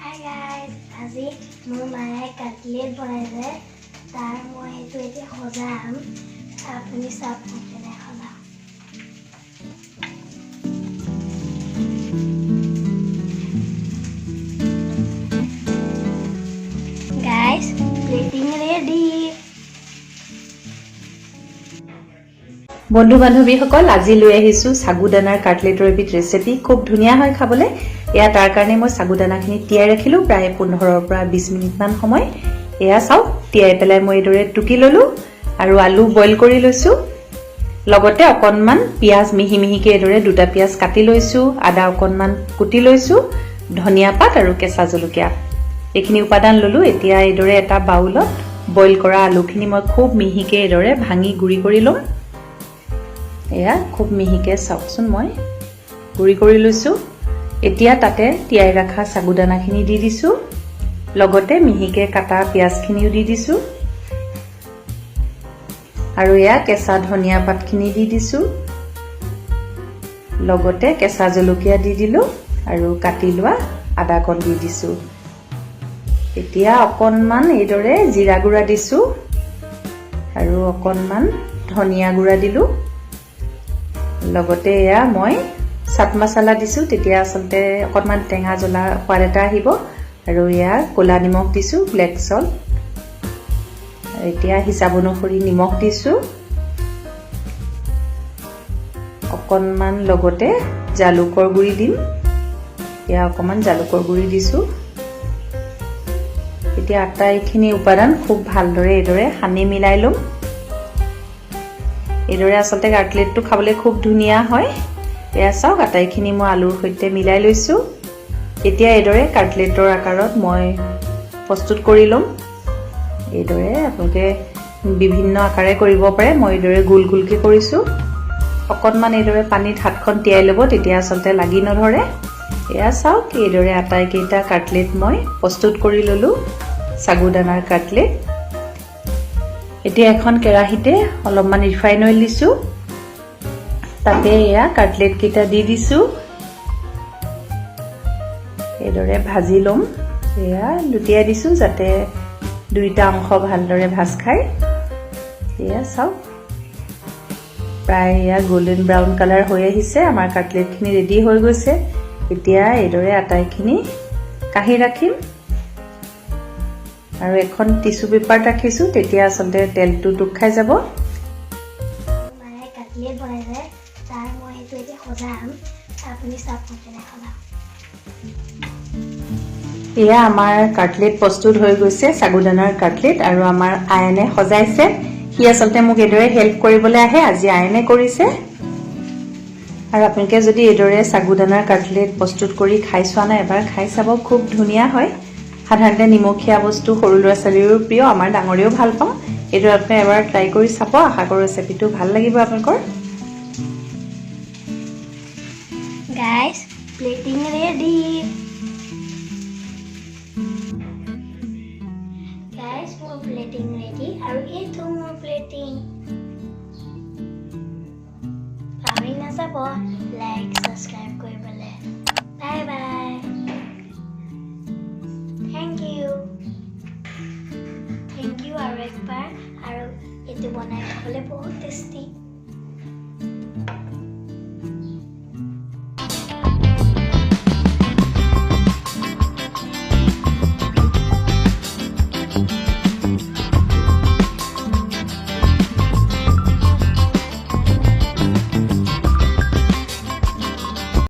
Hi guys, আজি মোৰ মায়ে কাটলেট বনাইছে তাৰ মই হেতু এতিয়া সজাম আপুনি চাপ কেনে সজাম Guys, plating ready বন্ধু বান্ধৱীসকল আজি লৈ আহিছো সাগুদানাৰ কাটলেটৰ এবিধ ৰেচিপি খুব ধুনিয়া হয় খাবলে এয়া তাৰ কাৰণে মই সাগুদানাখিনি তিয়াই ৰাখিলো প্ৰায় 15 পৰা 20 মিনিট মান সময় এয়া চাও তিয়াই পেলাই মই এদৰে টুকি ললো আৰু আলু বইল কৰি লৈছো লগতে অকনমান পিয়াজ মিহি মিহিকে এদৰে দুটা পিয়াজ কাটি লৈছো আদা অকনমান কুটি লৈছো ধনিয়া পাত আৰু কেঁচা জলকীয়া এইখিনি উপাদান ললো এতিয়া এদৰে এটা বাউলত বইল কৰা আলুখিনি মই খুব মিহিকে এদৰে ভাঙি গুৰি কৰি লম এয়া খুব মিহিকে চাওকচোন মই গুৰি কৰি লৈছো এতিয়া তাতে তিয়াই ৰাখা সাগুদানাখিনি দি দিছো লগতে মিহিকে কাটা পিয়াজখিনিও দি দিছো আৰু এয়া কেঁচা ধনিয়া পাতখিনি দি দিছো লগতে কেঁচা জলকীয়া দি দিলো আৰু কাটি লোৱা আদা কণ দি দিছো এতিয়া অকনমান এইদৰে জিৰা গুড়া দিছো আৰু অকনমান ধনিয়া গুড়া দিলো লগতে এয়া মই চাট মছলা দিছো তেতিয়া আসলতে অকনমান টেঙা জ্বলা সোৱাদ এটা আহিব আৰু এয়া কোলা নিমখ দিছো ব্লেক সল্ট এতিয়া হিচাপ অনুসৰি নিমখ দিছো অকনমান লগতে জালুকৰ গুড়ি দিম এয়া অকনমান জালুকৰ গুড়ি দিছো এতিয়া আটাইখিনি উপাদান খুব ভালদৰে এদৰে সানি মিলাই লম এদৰে আসলতে কাটলেটটো খাবলৈ খুব ধুনিয়া হয় এয়া চাওক আটাইখিনি মই আলুৰ সৈতে মিলাই লৈছো এতিয়া এদৰে কাটলেটৰ আকাৰত মই প্ৰস্তুত কৰি লম এদৰে আপোনালোকে বিভিন্ন আকাৰে কৰিব পাৰে মই এদৰে গোল গোলকে কৰিছো অকনমান এদৰে পানীত হাতখন তিয়াই ল'ব তেতিয়া আসলতে লাগি নধৰে এয়া চাওক এদৰে আটাইকেইটা কাটলেট মই প্ৰস্তুত কৰি ললো সাগুদানাৰ কাটলেট এতিয়া এখন কেৰাহীতে অলপমান ৰিফাইন অইল দিছো তাতে এয়া কাটলেট কেইটা দি দিছো এদৰে ভাজি লম এয়া লুটিয়াই দিছো যাতে দুইটা অংশ ভালদৰে ভাজ খায় এয়া চাওক প্ৰায় এয়া গোল্ডেন ব্ৰাউন কালাৰ হৈ আহিছে আমাৰ কাটলেটখিনি ৰেডি হৈ গৈছে এতিয়া এদৰে আটাইখিনি কাঢ়ি ৰাখিম আৰু এখন টিস্যু পেপাৰ ৰাখিছো তেতিয়া আসলতে তেলটো টুক খাই যাব মায়ে কাটলেট বনাইছে তাৰ মই হেতু এতিয়া সজাম আপুনি চাপ কেনে সজাম এয়া আমাৰ কাটলেট প্ৰস্তুত হৈ গৈছে সাগুদানাৰ কাটলেট আৰু আমাৰ আয়নে সজাইছে সি আসলতে মোক এদৰে হেল্প কৰিবলৈ আহে আজি আয়নে কৰিছে আৰু আপোনালোকে যদি এদৰে সাগুদানাৰ কাটলেট প্ৰস্তুত কৰি খাই চোৱা নাই এবাৰ খাই চাব খুব ধুনিয়া হয় সাধাৰণতে নিমখীয়া বস্তু সৰু ল'ৰা ছোৱালীৰো প্ৰিয় আমাৰ ডাঙৰেও ভাল পাওঁ এইটো আপুনি এবাৰ ট্ৰাই কৰি চাব আশা কৰোঁ ৰেচিপিটো ভাল লাগিব আপোনালোকৰ Guys, plating ready Guys, more plating ready আৰু এইটো মোৰ plating পাহৰি নাযাব লাইক সাবস্ক্ৰাইব কৰিবলৈ বাই বাই Thank you আৰু একবাৰ আৰু এইটো বনাই খাবলৈ বহুত টেষ্টি